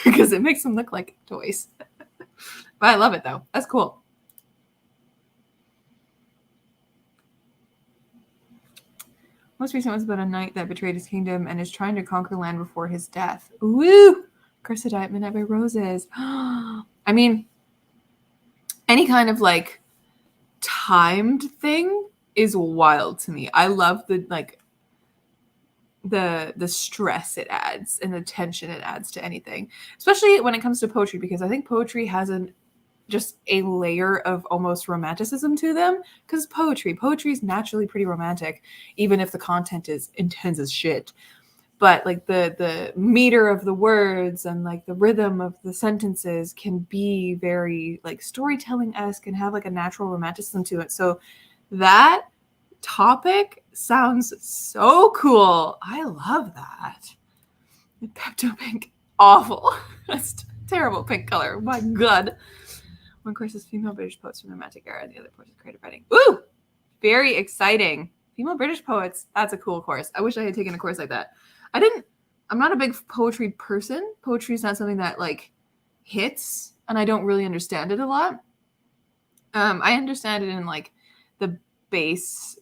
because it makes them look like toys. But I love it though. That's cool. Most recent was about a knight that betrayed his kingdom and is trying to conquer land before his death. Woo! Curse at Midnight by Roses. I mean, any kind of like timed thing is wild to me. I love the like the stress it adds and the tension it adds to anything, especially when it comes to poetry, because I think poetry has just a layer of almost romanticism to them, because poetry is naturally pretty romantic, even if the content is intense as shit. But like the meter of the words and like the rhythm of the sentences can be very like storytelling-esque and have like a natural romanticism to it. So that topic sounds so cool. I love that. Pepto Pink, awful. That's terrible pink color. My God. One course is female British poets from the Romantic era, and the other course is creative writing. Ooh, very exciting. Female British poets. That's a cool course. I wish I had taken a course like that. I'm not a big poetry person. Poetry is not something that like hits, and I don't really understand it a lot. I understand it in like the base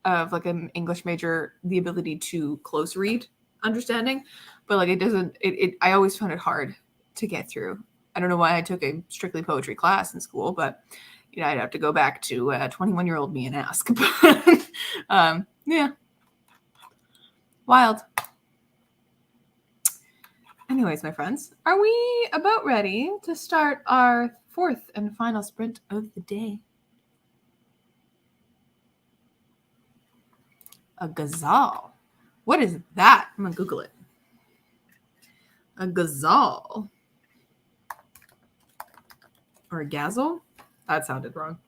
of like an English major, the ability to close read understanding, but like I always found it hard to get through. I don't know why I took a strictly poetry class in school, but you know, I'd have to go back to 21-year-old me and ask. Yeah, wild. Anyways, my friends, are we about ready to start our fourth and final sprint of the day? A ghazal. What is that? I'm gonna Google it. A ghazal. Or a ghazal? That sounded wrong.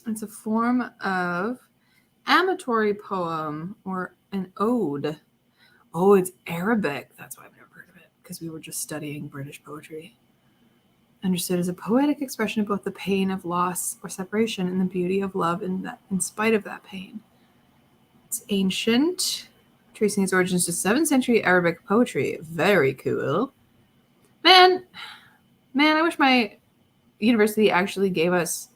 It's a form of amatory poem or an ode. Oh, it's Arabic. That's why I've never heard of it, because we were just studying British poetry. Understood as a poetic expression of both the pain of loss or separation and the beauty of love in spite of that pain. It's ancient, tracing its origins to 7th century Arabic poetry. Very cool. Man, I wish my university actually gave us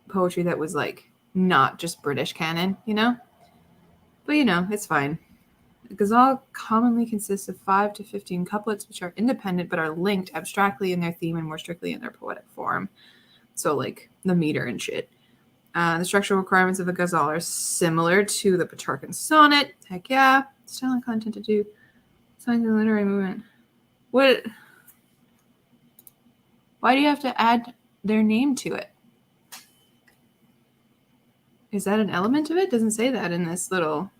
poetry that was like not just British canon, you know? But you know, it's fine. A ghazal commonly consists of 5 to 15 couplets, which are independent but are linked abstractly in their theme and more strictly in their poetic form. So like the meter and shit. The structural requirements of a ghazal are similar to the Petrarchan sonnet. Heck yeah. Style and content to do. Signs of the literary movement. What? Why do you have to add their name to it? Is that an element of it? Doesn't say that in this little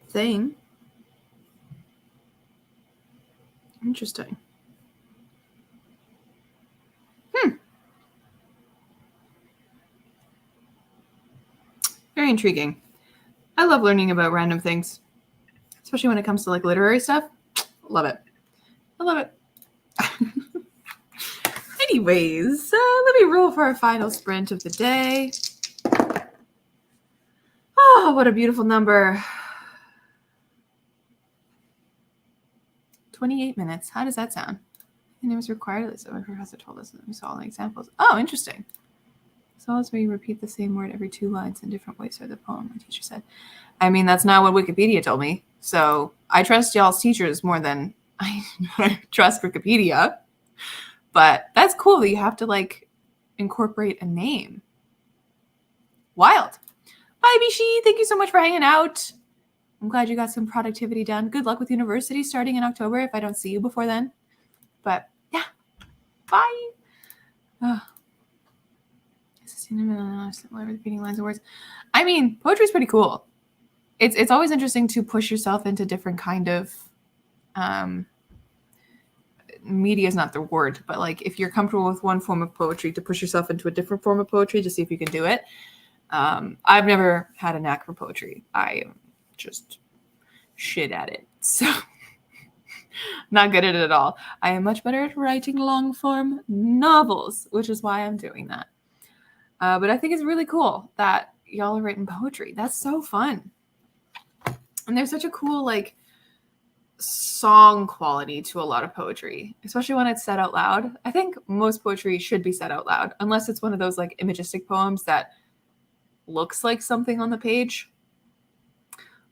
thing. Interesting. Very intriguing. I love learning about random things, especially when it comes to like literary stuff. Love it. I love it. Anyways, let me roll for our final sprint of the day. Oh, what a beautiful number. 28 minutes. How does that sound? The name is required. So my professor told us that we saw all the examples. Oh, interesting. So as we repeat the same word every 2 lines in different ways for the poem, my teacher said. I mean, that's not what Wikipedia told me. So I trust y'all's teachers more than I trust Wikipedia. But that's cool that you have to like incorporate a name. Wild. Bye, Bishi. Thank you so much for hanging out. I'm glad you got some productivity done. Good luck with university starting in October if I don't see you before then. But yeah, bye. Similar repeating lines of words. I mean, poetry is pretty cool. It's always interesting to push yourself into different kind of media is not the word, but like if you're comfortable with one form of poetry, to push yourself into a different form of poetry to see if you can do it. I've never had a knack for poetry. I am just shit at it. So Not good at it at all. I am much better at writing long form novels, which is why I'm doing that. But I think it's really cool that y'all are writing poetry. That's so fun. And there's such a cool, like, song quality to a lot of poetry, especially when it's said out loud. I think most poetry should be said out loud, unless it's one of those, like, imagistic poems that looks like something on the page.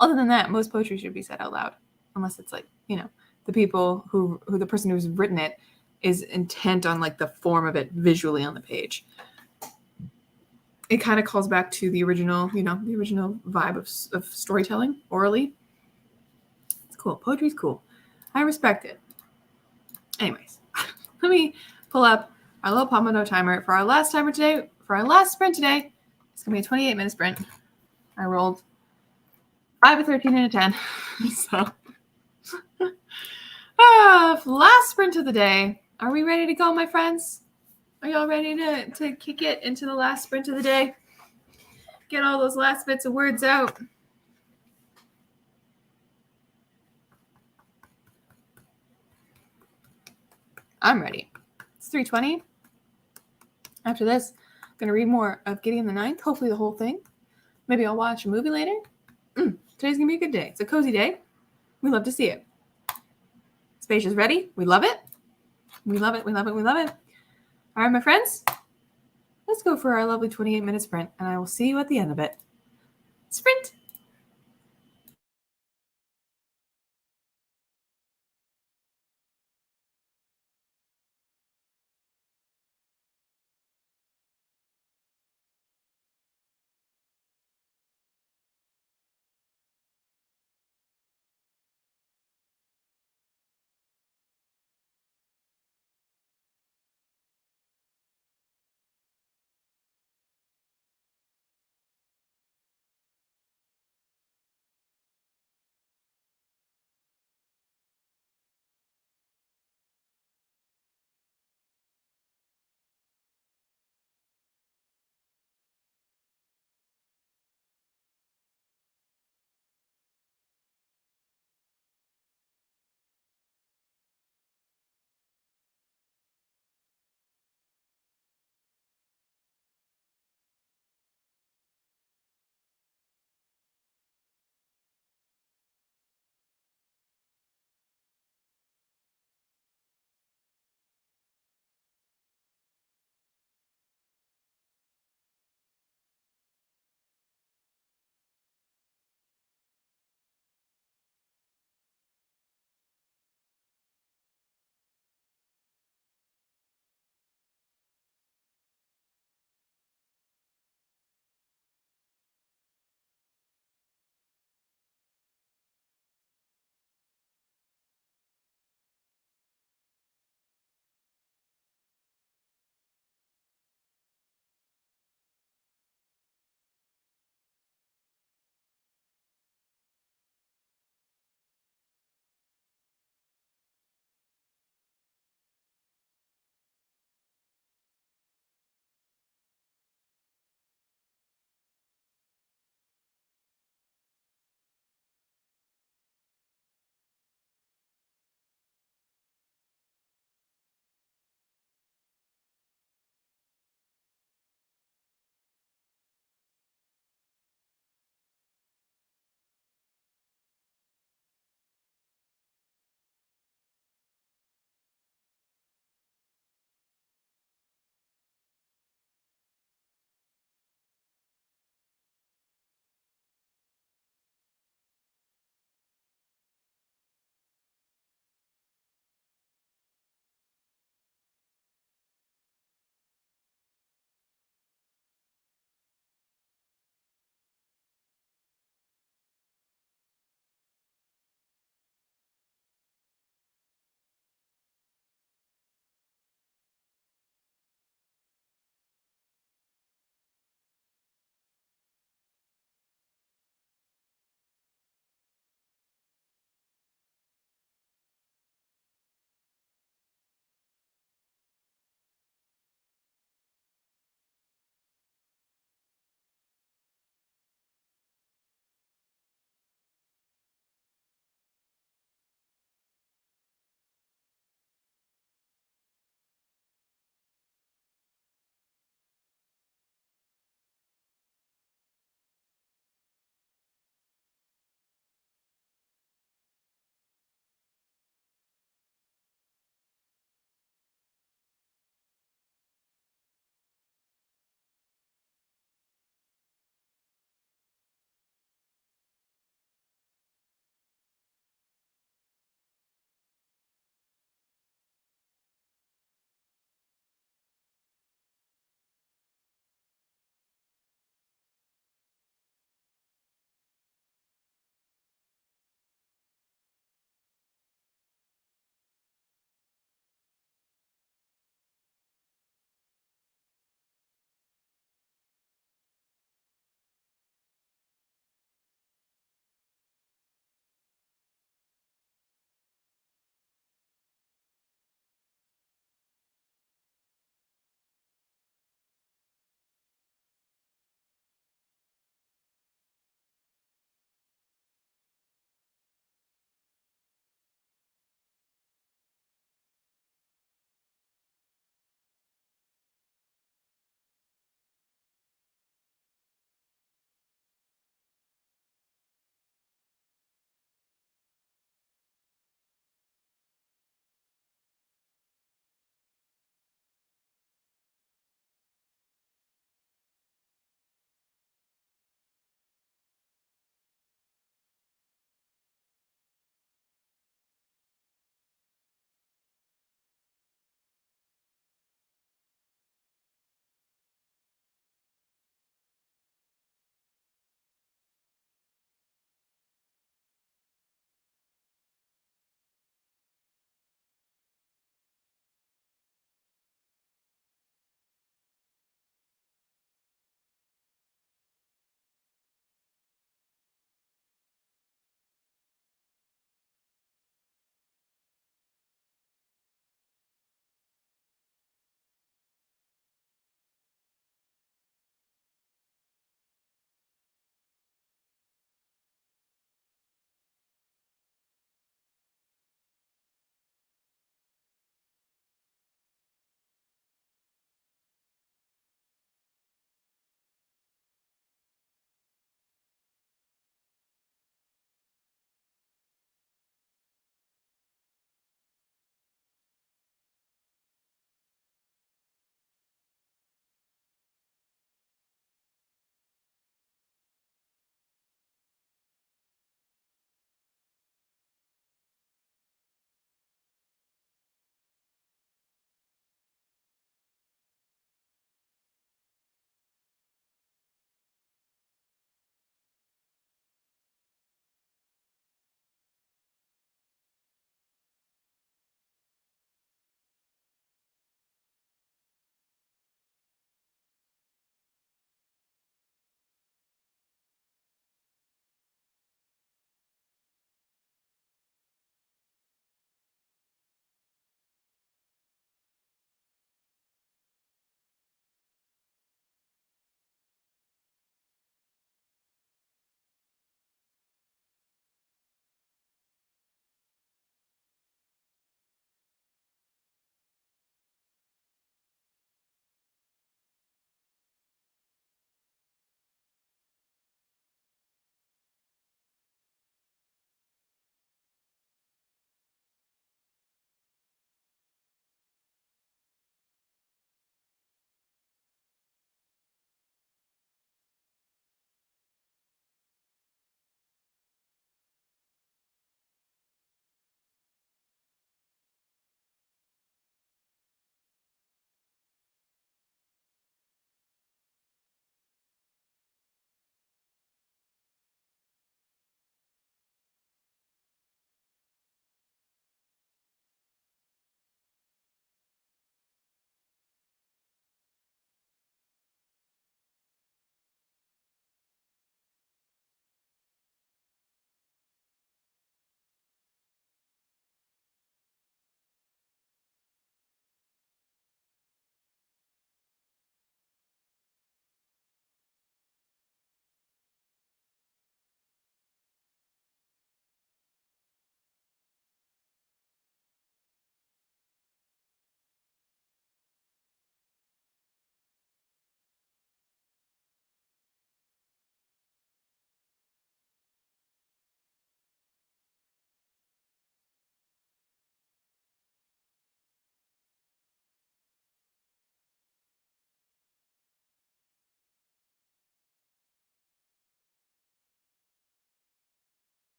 Other than that, most poetry should be said out loud, unless it's, like, the people who the person who's written it is intent on, like, the form of it visually on the page. It kind of calls back to the original, the original vibe of storytelling orally. It's cool. Poetry's cool. I respect it. Anyways, let me pull up our little Pomodoro timer for our last timer today. For our last sprint today, it's going to be a 28-minute sprint. I rolled 5, a 13, and a 10. So, last sprint of the day. Are we ready to go, my friends? Are y'all ready to kick it into the last sprint of the day? Get all those last bits of words out. I'm ready. It's 3:20. After this, I'm going to read more of Gideon the Ninth, hopefully the whole thing. Maybe I'll watch a movie later. Today's going to be a good day. It's a cozy day. We love to see it. Spacious ready. We love it. We love it. We love it. We love it. All right, my friends. Let's go for our lovely 28-minute sprint, and I will see you at the end of it. Sprint.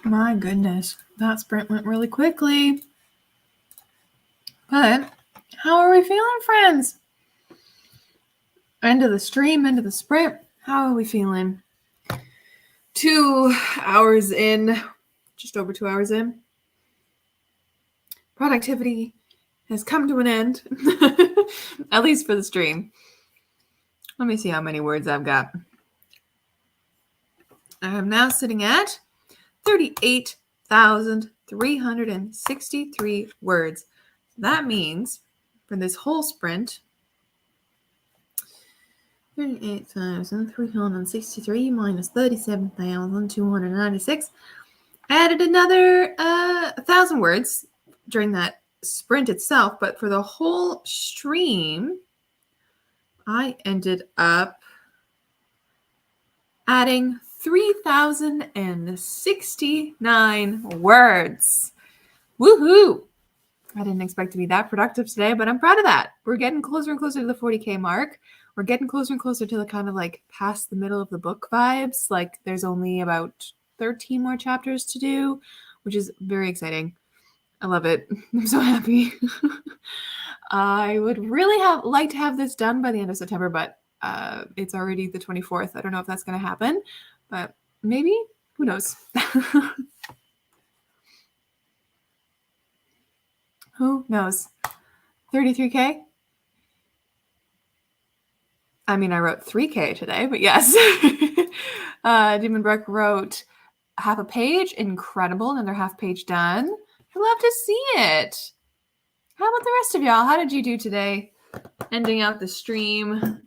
My goodness, that sprint went really quickly. But how are we feeling, friends? End of the stream, end of the sprint. How are we feeling? 2 hours in, just over 2 hours in. Productivity has come to an end, at least for the stream. Let me see how many words I've got. I am now sitting at 38,363 words. That means for this whole sprint, 38,363 minus 37,296. Added another 1,000 words during that sprint itself, but for the whole stream, I ended up adding 3,069 words. Woohoo! I didn't expect to be that productive today, but I'm proud of that. We're getting closer and closer to the 40K mark. We're getting closer and closer to the kind of like past the middle of the book vibes. Like there's only about 13 more chapters to do, which is very exciting. I love it. I'm so happy. I would really like to have this done by the end of September, but it's already the 24th. I don't know if that's going to happen, but maybe. Who knows? Who knows? 33K? I mean, I wrote 3K today, but yes. Demon Brook wrote half a page. Incredible. Another half page done. I'd love to see it. How about the rest of y'all? How did you do today? Ending out the stream,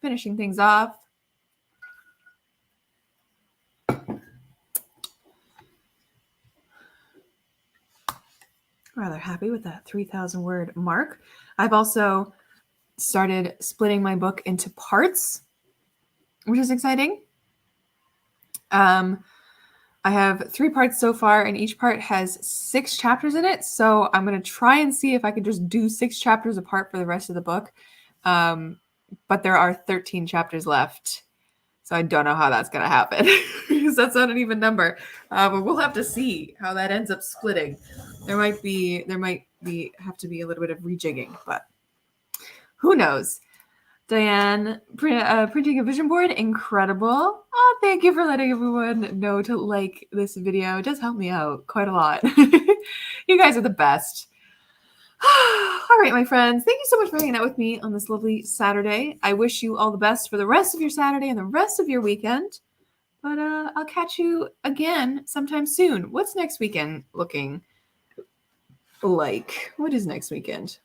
finishing things off. Rather happy with that 3,000 word mark. I've also started splitting my book into parts, which is exciting. I have 3 parts so far, and each part has 6 chapters in it. So I'm going to try and see if I can just do 6 chapters apart for the rest of the book. But there are 13 chapters left. So I don't know how that's going to happen because that's not an even number. But we'll have to see how that ends up splitting. There might have to be a little bit of rejigging, but who knows? Diane, printing a vision board, incredible. Oh, thank you for letting everyone know to like this video. It does help me out quite a lot. You guys are the best. All right, my friends, thank you so much for hanging out with me on this lovely Saturday. I wish you all the best for the rest of your Saturday and the rest of your weekend. But I'll catch you again sometime soon. What's next weekend looking like? What is next weekend?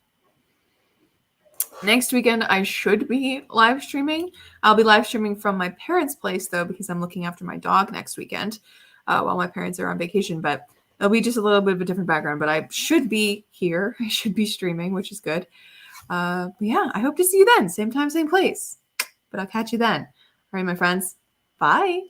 Next weekend, I should be live streaming. I'll be live streaming from my parents' place, though, because I'm looking after my dog next weekend while my parents are on vacation. But it'll be just a little bit of a different background. But I should be here. I should be streaming, which is good. But yeah, I hope to see you then. Same time, same place. But I'll catch you then. All right, my friends. Bye.